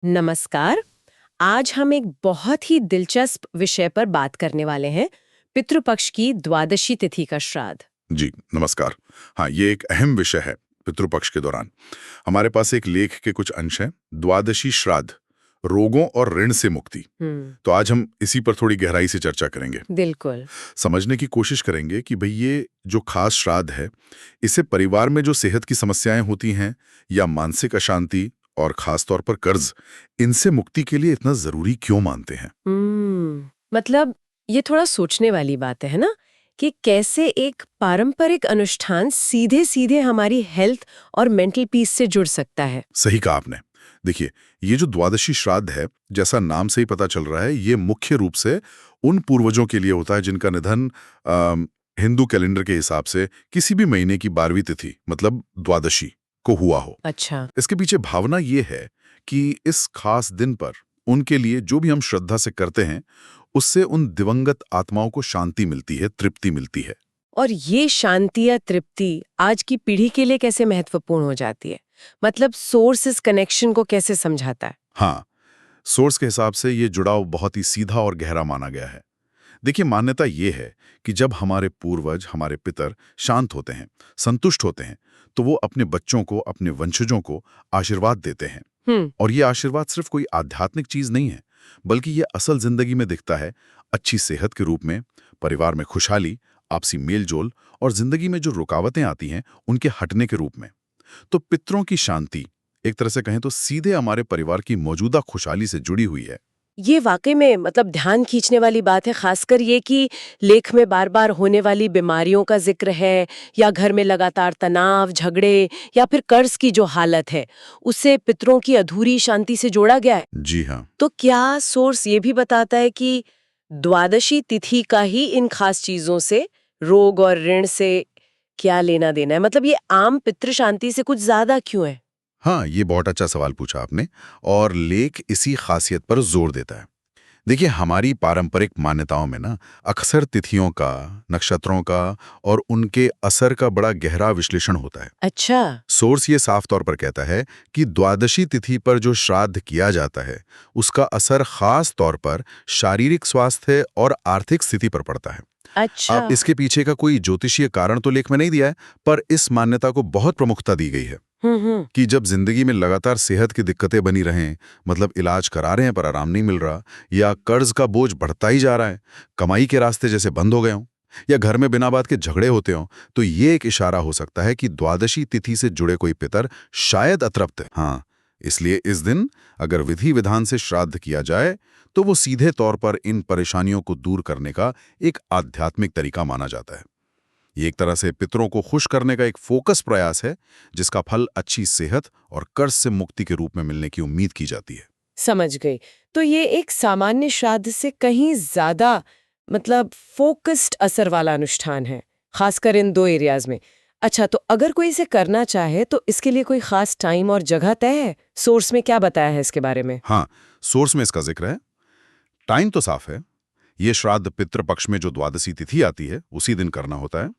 नमस्कार। आज हम एक बहुत ही दिलचस्प विषय पर बात करने वाले हैं, पितृपक्ष की द्वादशी तिथि का श्राद्ध। जी, नमस्कार। हाँ, ये एक अहम विषय है पितृपक्ष के दौरान। हमारे पास एक लेख के कुछ अंश हैं, द्वादशी श्राद्ध, रोगों और ऋण से मुक्ति। तो आज हम इसी पर थोड़ी गहराई से चर्चा करेंगे। बिल्कुल। समझने की कोशिश करेंगे कि भई ये जो खास श्राद्ध है, इससे परिवार में जो सेहत की समस्याएं होती हैं या मानसिक अशांति और खास तौर पर कर्ज, इनसे मुक्ति के लिए इतना ज़रूरी क्यों मानते हैं? मतलब ये थोड़ा सोचने वाली बात है ना, कि कैसे एक पारंपरिक अनुष्ठान सीधे सीधे हमारी हेल्थ और मेंटल पीस से जुड़ सकता है। सही कहा आपने। देखिए, ये जो द्वादशी श्राद्ध है, जैसा नाम से ही पता चल रहा है, ये मुख्य रूप से उन पूर्वजों के लिए होता है जिनका निधन हिंदू कैलेंडर के हिसाब से किसी भी महीने की 12वीं तिथि मतलब द्वादशी को हुआ हो। अच्छा। इसके पीछे भावना ये है कि इस खास दिन पर उनके लिए जो भी हम श्रद्धा से करते हैं, उससे उन दिवंगत आत्माओं को शांति मिलती है, तृप्ति मिलती है। और ये शांति या तृप्ति आज की पीढ़ी के लिए कैसे महत्वपूर्ण हो जाती है? मतलब सोर्स इस कनेक्शन को कैसे समझाता है? हाँ, सोर्स के हिसाब से ये जुड़ाव बहुत ही सीधा और गहरा माना गया है। देखिए, मान्यता ये है कि जब हमारे पूर्वज, हमारे पितर शांत होते हैं, संतुष्ट होते हैं, तो वो अपने बच्चों को, अपने वंशजों को आशीर्वाद देते हैं। और ये आशीर्वाद सिर्फ कोई आध्यात्मिक चीज नहीं है, बल्कि ये असल जिंदगी में दिखता है, अच्छी सेहत के रूप में, परिवार में खुशहाली, आपसी मेलजोल और जिंदगी में जो रुकावटें आती हैं, उनके हटने के रूप में। तो पितरों की शांति एक तरह से कहें तो सीधे हमारे परिवार की मौजूदा खुशहाली से जुड़ी हुई है। ये वाकई में मतलब ध्यान खींचने वाली बात है, खासकर ये कि लेख में बार बार होने वाली बीमारियों का जिक्र है, या घर में लगातार तनाव, झगड़े या फिर कर्ज की जो हालत है, उससे पितरों की अधूरी शांति से जोड़ा गया है। जी हाँ। तो क्या सोर्स ये भी बताता है कि द्वादशी तिथि का ही इन खास चीजों से, रोग और ऋण से क्या लेना देना है? मतलब ये आम पितृ शांति से कुछ ज्यादा क्यों है? हाँ, ये बहुत अच्छा सवाल पूछा आपने और लेख इसी खासियत पर जोर देता है। देखिए, हमारी पारंपरिक मान्यताओं में ना अक्सर तिथियों का, नक्षत्रों का और उनके असर का बड़ा गहरा विश्लेषण होता है। अच्छा। सोर्स ये साफ तौर पर कहता है कि द्वादशी तिथि पर जो श्राद्ध किया जाता है, उसका असर खास तौर पर शारीरिक स्वास्थ्य और आर्थिक स्थिति पर पड़ता है। अच्छा। अब इसके पीछे का कोई ज्योतिषीय कारण तो लेख में नहीं दिया है, पर इस मान्यता को बहुत प्रमुखता दी गई है कि जब जिंदगी में लगातार सेहत की दिक्कतें बनी रहें, मतलब इलाज करा रहे हैं पर आराम नहीं मिल रहा, या कर्ज का बोझ बढ़ता ही जा रहा है, कमाई के रास्ते जैसे बंद हो गए हों, या घर में बिना बात के झगड़े होते हों, तो ये एक इशारा हो सकता है कि द्वादशी तिथि से जुड़े कोई पितर शायद अतृप्त है। हाँ, इसलिए इस दिन अगर विधि विधान से श्राद्ध किया जाए, तो वो सीधे तौर पर इन परेशानियों को दूर करने का एक आध्यात्मिक तरीका माना जाता है। ये एक तरह से पितरों को खुश करने का एक फोकस प्रयास है, जिसका फल अच्छी सेहत और कर्ज से मुक्ति के रूप में मिलने की उम्मीद की जाती है। समझ गई। तो ये एक सामान्य श्राद्ध से कहीं ज्यादा मतलब फोकस्ड असर वाला अनुष्ठान है, खासकर इन दो एरियाज में। अच्छा, तो अगर कोई इसे करना चाहे तो इसके लिए कोई खास टाइम और जगह तय है? सोर्स में क्या बताया है इसके बारे में? हाँ, सोर्स में इसका जिक्र है। टाइम तो साफ है। ये श्राद्ध पितृपक्ष में जो द्वादशी तिथि आती है, उसी दिन करना होता है।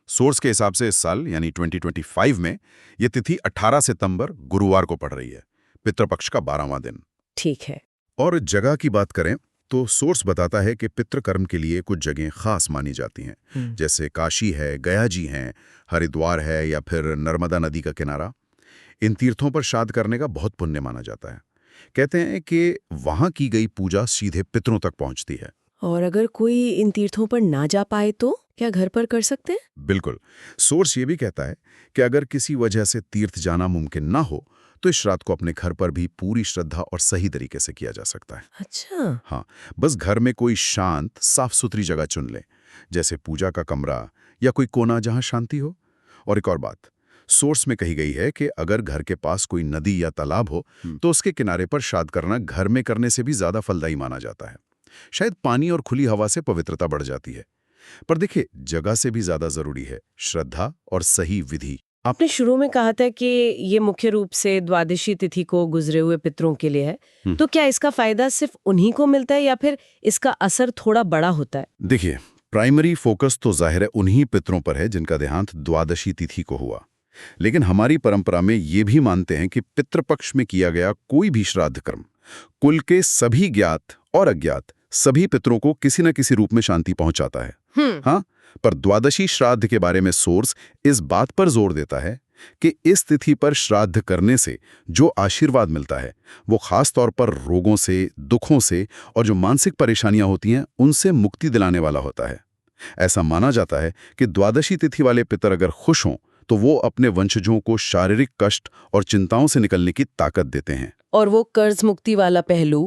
सोर्स के हिसाब से इस साल यानी 2025 में ये तिथि 18 सितंबर गुरुवार को पड़ रही है, पितृपक्ष का 12वां दिन। ठीक है। और जगह की बात करें तो सोर्स बताता है कि पितृकर्म के लिए कुछ जगहें खास मानी जाती हैं, जैसे काशी है, गया जी हैं, हरिद्वार है या फिर नर्मदा नदी का किनारा। इन तीर्थों पर श्राद्ध करने का बहुत पुण्य माना जाता है। कहते हैं कि वहां की गई पूजा सीधे पितरों तक पहुंचती है। और अगर कोई इन तीर्थों पर ना जा पाए तो क्या घर पर कर सकते हैं? बिल्कुल। सोर्स ये भी कहता है कि अगर किसी वजह से तीर्थ जाना मुमकिन ना हो, तो इस श्राद्ध को अपने घर पर भी पूरी श्रद्धा और सही तरीके से किया जा सकता है। अच्छा। हाँ, बस घर में कोई शांत, साफ सुथरी जगह चुन ले, जैसे पूजा का कमरा या कोई कोना जहां शांति हो। और एक और बात, सोर्स में कही गई है कि अगर घर के पास कोई नदी या तालाब हो, तो उसके किनारे पर श्राद्ध करना घर में करने से भी ज्यादा फलदायी माना जाता है। शायद पानी और खुली हवा से पवित्रता बढ़ जाती है। पर देखिए, जगह से भी ज्यादा जरूरी है श्रद्धा और सही विधि। आपने शुरू में कहा था कि ये मुख्य रूप से द्वादशी तिथि को गुजरे हुए पितरों के लिए है, तो क्या इसका फायदा सिर्फ उन्हीं को मिलता है या फिर इसका असर थोड़ा बड़ा होता है? देखिए, प्राइमरी फोकस तो जाहिर है उन्हीं पितरों पर है जिनका देहांत द्वादशी तिथि को हुआ। लेकिन हमारी परंपरा में ये भी मानते हैं कि पितृपक्ष में किया गया कोई भी श्राद्ध कर्म कुल के सभी ज्ञात और अज्ञात सभी पितरों को किसी न किसी रूप में शांति पहुंचाता है। हाँ, पर द्वादशी श्राद्ध के बारे में सोर्स इस बात पर जोर देता है कि इस तिथि पर श्राद्ध करने से जो आशीर्वाद मिलता है वो खास तौर पर रोगों से, दुखों से और जो मानसिक परेशानियां होती हैं उनसे मुक्ति दिलाने वाला होता है। ऐसा माना जाता है कि द्वादशी तिथि वाले पितर अगर खुश हों तो वो अपने वंशजों को शारीरिक कष्ट और चिंताओं से निकलने की ताकत देते हैं। और वो कर्ज मुक्ति वाला पहलू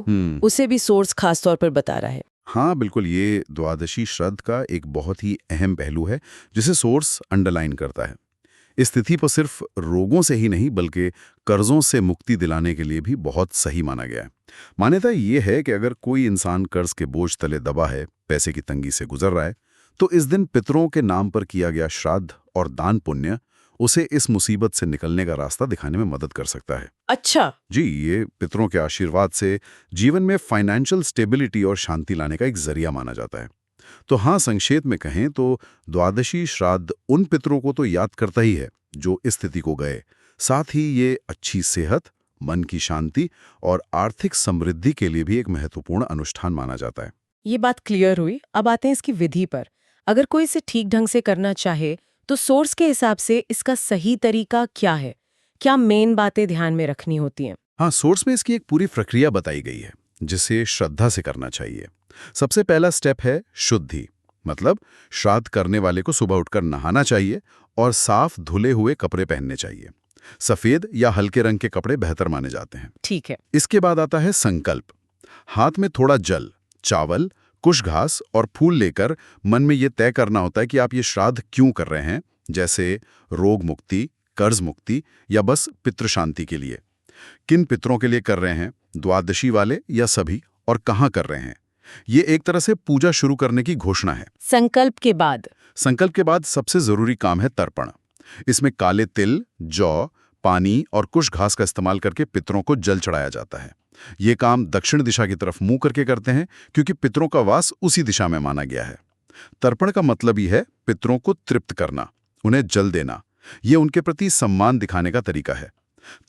उसे भी सोर्स खास तौर पर बता रहा है। हाँ बिल्कुल, ये द्वादशी श्राद्ध का एक बहुत ही अहम पहलू है जिसे सोर्स अंडरलाइन करता है। इस तिथि पर सिर्फ रोगों से ही नहीं बल्कि कर्जों से मुक्ति दिलाने के लिए भी बहुत सही माना गया है। मान्यता ये है कि अगर कोई इंसान कर्ज के बोझ तले दबा है, पैसे की तंगी से गुजर रहा है, तो इस दिन पितरों के नाम पर किया गया श्राद्ध और दान पुण्य उसे इस मुसीबत से निकलने का रास्ता दिखाने में मदद कर सकता है। अच्छा जी, ये पितरों के आशीर्वाद से जीवन में फाइनेंशियल स्टेबिलिटी और शांति लाने का एक जरिया माना जाता है। तो हाँ, संक्षेप में कहें तो द्वादशी श्राद्ध उन पितरों को तो याद करता ही है जो इस स्थिति को गए, साथ ही ये अच्छी सेहत, मन की शांति और आर्थिक समृद्धि के लिए भी एक महत्वपूर्ण अनुष्ठान माना जाता है। ये बात क्लियर हुई। अब आते हैं इसकी विधि पर। अगर कोई इसे ठीक ढंग से करना चाहे तो सोर्स के हिसाब से इसका सही तरीका क्या है? क्या मेन बातें ध्यान में रखनी होती हैं? हाँ, सोर्स में इसकी एक पूरी प्रक्रिया बताई गई है जिसे श्रद्धा से करना चाहिए। सबसे पहला स्टेप है शुद्धि, मतलब श्राद्ध करने वाले को सुबह उठकर नहाना चाहिए और साफ धुले हुए कपड़े पहनने चाहिए। सफेद या हल्के रंग के कपड़े बेहतर माने जाते हैं। ठीक है। इसके बाद आता है संकल्प। हाथ में थोड़ा जल, चावल, कुश घास और फूल लेकर मन में ये तय करना होता है कि आप ये श्राद्ध क्यों कर रहे हैं, जैसे रोग मुक्ति, कर्ज मुक्ति या बस पितृ शांति के लिए। किन पितरों के लिए कर रहे हैं, द्वादशी वाले या सभी, और कहाँ कर रहे हैं, ये एक तरह से पूजा शुरू करने की घोषणा है। संकल्प के बाद सबसे जरूरी काम है तर्पण। इसमें काले तिल, जौ, पानी और कुश घास का इस्तेमाल करके पितरों को जल चढ़ाया जाता है। ये काम दक्षिण दिशा की तरफ मुंह करके करते हैं क्योंकि पितरों का वास उसी दिशा में माना गया है। तर्पण का मतलब ही है पितरों को तृप्त करना, उन्हें जल देना। ये उनके प्रति सम्मान दिखाने का तरीका है।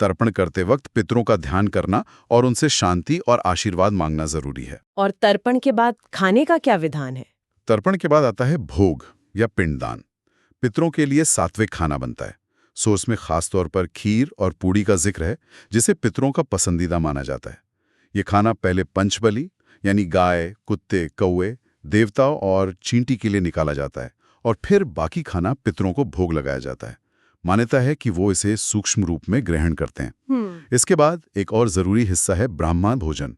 तर्पण करते वक्त पितरों का ध्यान करना और उनसे शांति और आशीर्वाद मांगना जरूरी है। और तर्पण के बाद खाने का क्या विधान है? तर्पण के बाद आता है भोग या पिंडदान। पितरों के लिए सात्विक खाना बनता है। सोर्स में खास तौर पर खीर और पूड़ी का जिक्र है जिसे पितरों का पसंदीदा माना जाता है। ये खाना पहले पंचबली यानी गाय, कुत्ते, कौवे, देवताओं और चींटी के लिए निकाला जाता है और फिर बाकी खाना पितरों को भोग लगाया जाता है। मान्यता है कि वो इसे सूक्ष्म रूप में ग्रहण करते हैं। इसके बाद एक और जरूरी हिस्सा है ब्राह्मण भोजन।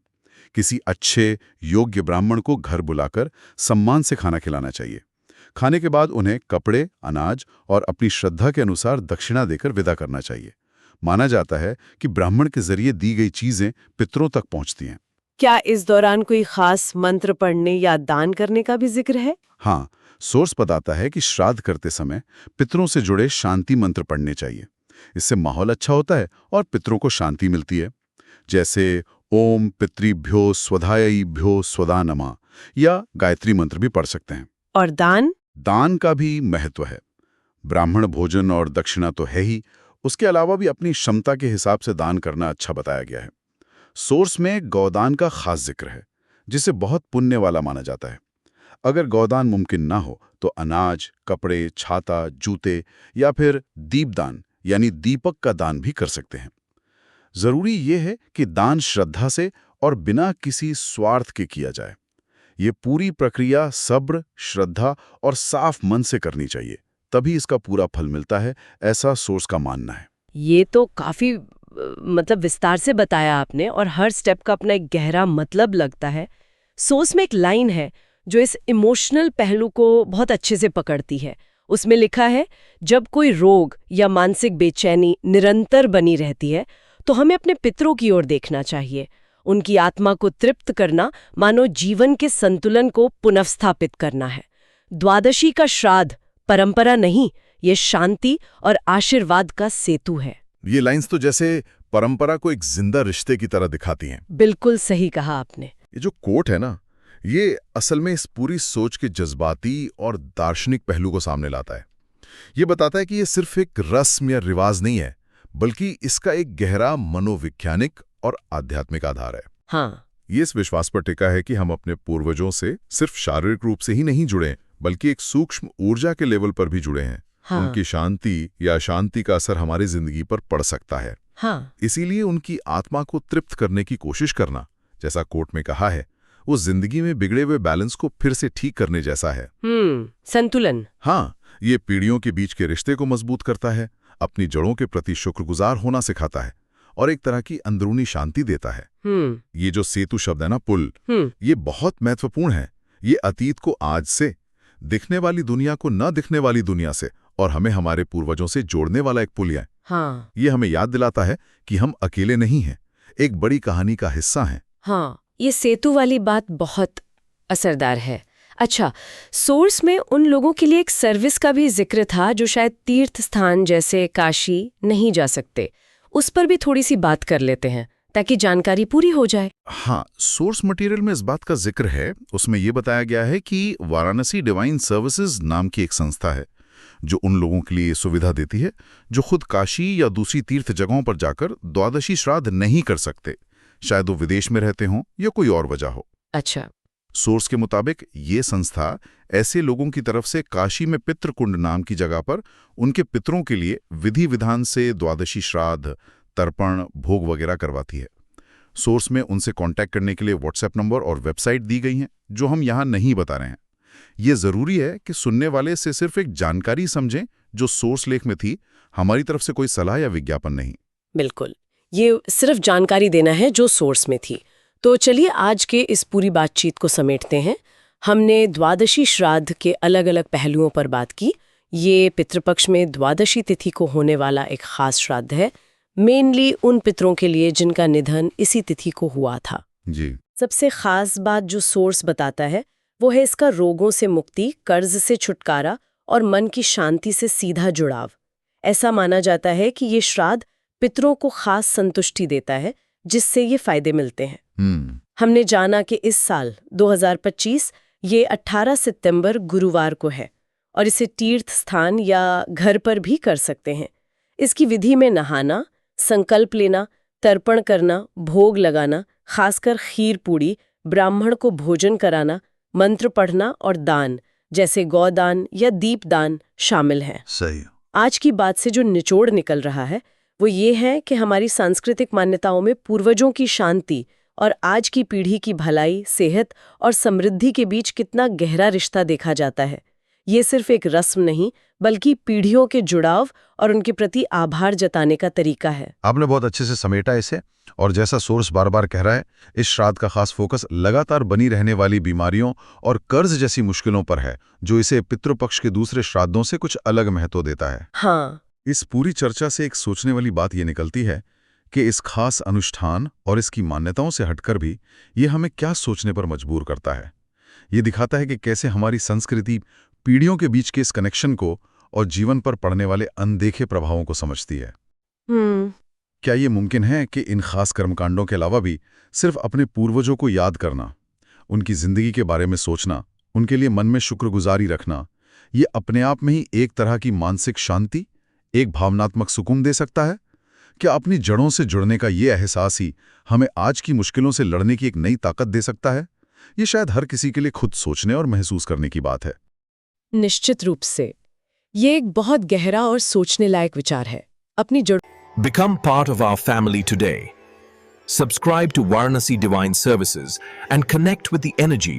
किसी अच्छे योग्य ब्राह्मण को घर बुलाकर सम्मान से खाना खिलाना चाहिए। खाने के बाद उन्हें कपड़े, अनाज और अपनी श्रद्धा के अनुसार दक्षिणा देकर विदा करना चाहिए। माना जाता है कि ब्राह्मण के जरिए दी गई चीजें पितरों तक पहुंचती हैं। क्या इस दौरान कोई खास मंत्र पढ़ने या दान करने का भी जिक्र है? हाँ, सोर्स बताता है कि श्राद्ध करते समय पितरों से जुड़े शांति मंत्र पढ़ने चाहिए। इससे माहौल अच्छा होता है और पितरों को शांति मिलती है। जैसे ओम पितृभ्यो स्वधायभ्यो स्वधा नमः या गायत्री मंत्र भी पढ़ सकते हैं। और दान का भी महत्व है। ब्राह्मण भोजन और दक्षिणा तो है ही, उसके अलावा भी अपनी क्षमता के हिसाब से दान करना अच्छा बताया गया है। सोर्स में गौदान का खास जिक्र है जिसे बहुत पुण्य वाला माना जाता है। अगर गौदान मुमकिन ना हो तो अनाज, कपड़े, छाता, जूते या फिर दीपदान यानी दीपक का दान भी कर सकते हैं। जरूरी ये है कि दान श्रद्धा से और बिना किसी स्वार्थ के किया जाए। ये पूरी प्रक्रिया सब्र, श्रद्धा और साफ मन से करनी चाहिए, तभी इसका पूरा फल मिलता है, ऐसा सोर्स का मानना है। ये तो काफी विस्तार से बताया आपने और हर स्टेप का अपना एक गहरा मतलब लगता है। सोर्स में एक लाइन है जो इस इमोशनल पहलू को बहुत अच्छे से पकड़ती है। उसमें लिखा है, जब कोई रोग या मानसिक बेचैनी निरंतर बनी रहती है तो हमें अपने पितरों की ओर देखना चाहिए। उनकी आत्मा को तृप्त करना मानो जीवन के संतुलन को पुनर्स्थापित करना है। द्वादशी का श्राद्ध परंपरा नहीं, ये शांति और आशीर्वाद का सेतु है। ये लाइंस तो जैसे परंपरा को एक जिंदा रिश्ते की तरह दिखाती हैं। बिल्कुल सही कहा आपने। ये जो कोट है ना, ये असल में इस पूरी सोच के जज्बाती और दार्शनिक पहलू को सामने लाता है। ये बताता है कि ये सिर्फ एक रस्म या रिवाज नहीं है, बल्कि इसका एक गहरा मनोवैज्ञानिक और आध्यात्मिक आधार है। हाँ, ये इस विश्वास पर टिका है कि हम अपने पूर्वजों से सिर्फ शारीरिक रूप से ही नहीं जुड़े, बल्कि एक सूक्ष्म ऊर्जा के लेवल पर भी जुड़े हैं। हाँ, उनकी शांति या अशांति का असर हमारी जिंदगी पर पड़ सकता है। हाँ, इसीलिए उनकी आत्मा को तृप्त करने की कोशिश करना, जैसा कोर्ट में कहा है, वो जिंदगी में बिगड़े हुए बैलेंस को फिर से ठीक करने जैसा है। संतुलन। हाँ, ये पीढ़ियों के बीच के रिश्ते को मजबूत करता है, अपनी जड़ों के प्रति शुक्रगुजार होना सिखाता है और एक तरह की अंदरूनी शांति देता है। ये जो सेतु शब्द है ना, पुल, ये बहुत महत्वपूर्ण है। ये अतीत को आज से, दिखने वाली दुनिया को न दिखने वाली दुनिया से और हमें हमारे पूर्वजों से जोड़ने वाला एक पुल है। हाँ, ये हमें याद दिलाता है कि हम अकेले नहीं हैं, एक बड़ी कहानी का हिस्सा हैं। हाँ, ये सेतु वाली बात बहुत असरदार है। अच्छा, सोर्स में उन लोगों के लिए एक सर्विस का भी जिक्र था जो शायद तीर्थ स्थान जैसे काशी नहीं जा सकते। उस पर भी थोड़ी सी बात कर लेते हैं ताकि जानकारी पूरी हो जाए। हाँ, सोर्स मटेरियल में इस बात का जिक्र है। उसमें यह बताया गया है कि वाराणसी डिवाइन सर्विसेज नाम की एक संस्था है जो उन लोगों के लिए सुविधा देती है जो खुद काशी या दूसरी तीर्थ जगहों पर जाकर द्वादशी श्राद्ध नहीं कर सकते, शायद वो विदेश में रहते हों या कोई और वजह हो। अच्छा। सोर्स के मुताबिक ये संस्था ऐसे लोगों की तरफ से काशी में पितृकुंड नाम की जगह पर उनके पितरों के लिए विधि विधान से द्वादशी श्राद्ध, तर्पण, भोग वगैरह करवाती है। सोर्स में उनसे कांटेक्ट करने के लिए व्हाट्सएप नंबर और वेबसाइट दी गई हैं जो हम यहाँ नहीं बता रहे हैं। ये जरूरी है कि सुनने वाले से सिर्फ एक जानकारी समझें जो सोर्स लेख में थी, हमारी तरफ से कोई सलाह या विज्ञापन नहीं। बिल्कुल, ये सिर्फ जानकारी देना है जो सोर्स में थी। तो चलिए आज के इस पूरी बातचीत को समेटते हैं। हमने द्वादशी श्राद्ध के अलग अलग पहलुओं पर बात की। ये पितृपक्ष में द्वादशी तिथि को होने वाला एक खास श्राद्ध है, मेनली उन पितरों के लिए जिनका निधन इसी तिथि को हुआ था। जी। सबसे खास बात जो सोर्स बताता है वो है इसका रोगों से मुक्ति, कर्ज से छुटकारा और मन की शांति से सीधा जुड़ाव। ऐसा माना जाता है कि ये श्राद्ध पितरों को खास संतुष्टि देता है जिससे ये फायदे मिलते हैं। हमने जाना कि इस साल 2025 ये 18 सितंबर गुरुवार को है और इसे तीर्थ स्थान या घर पर भी कर सकते हैं। इसकी विधि में नहाना, संकल्प लेना, तर्पण करना, भोग लगाना, खासकर खीर पूड़ी, ब्राह्मण को भोजन कराना, मंत्र पढ़ना और दान जैसे गौदान या दीपदान शामिल हैं। सही। आज की बात से जो निचोड़ निकल रहा है वो ये है कि हमारी सांस्कृतिक मान्यताओं में पूर्वजों की शांति और आज की पीढ़ी की भलाई, सेहत और समृद्धि के बीच कितना गहरा रिश्ता देखा जाता है। ये सिर्फ एक रस्म नहीं बल्कि पीढ़ियों के जुड़ाव और उनके प्रति आभार जताने का तरीका है। आपने बहुत अच्छे से समेटा इसे, और जैसा सोर्स बार बार कह रहा है, इस श्राद्ध का खास फोकस लगातार बनी रहने वाली बीमारियों और कर्ज जैसी मुश्किलों पर है, जो इसे पितृपक्ष के दूसरे श्राद्धों से कुछ अलग महत्व देता है। हाँ, इस पूरी चर्चा से एक सोचने वाली बात ये निकलती है कि इस खास अनुष्ठान और इसकी मान्यताओं से हटकर भी ये हमें क्या सोचने पर मजबूर करता है। ये दिखाता है कि कैसे हमारी संस्कृति पीढ़ियों के बीच के इस कनेक्शन को और जीवन पर पड़ने वाले अनदेखे प्रभावों को समझती है। क्या ये मुमकिन है कि इन खास कर्मकांडों के अलावा भी सिर्फ अपने पूर्वजों को याद करना, उनकी जिंदगी के बारे में सोचना, उनके लिए मन में शुक्रगुजारी रखना, ये अपने आप में ही एक तरह की मानसिक शांति, एक भावनात्मक सुकून दे सकता है? क्या अपनी जड़ों से जुड़ने का ये एहसास ही हमें आज की मुश्किलों से लड़ने की एक नई ताकत दे सकता है? ये शायद हर किसी के लिए खुद सोचने और महसूस करने की बात है। निश्चित रूप से ये एक बहुत गहरा और सोचने लायक विचार है। अपनी जड़ Become part of our family today. Subscribe to Varanasi Divine Services and connect with the energy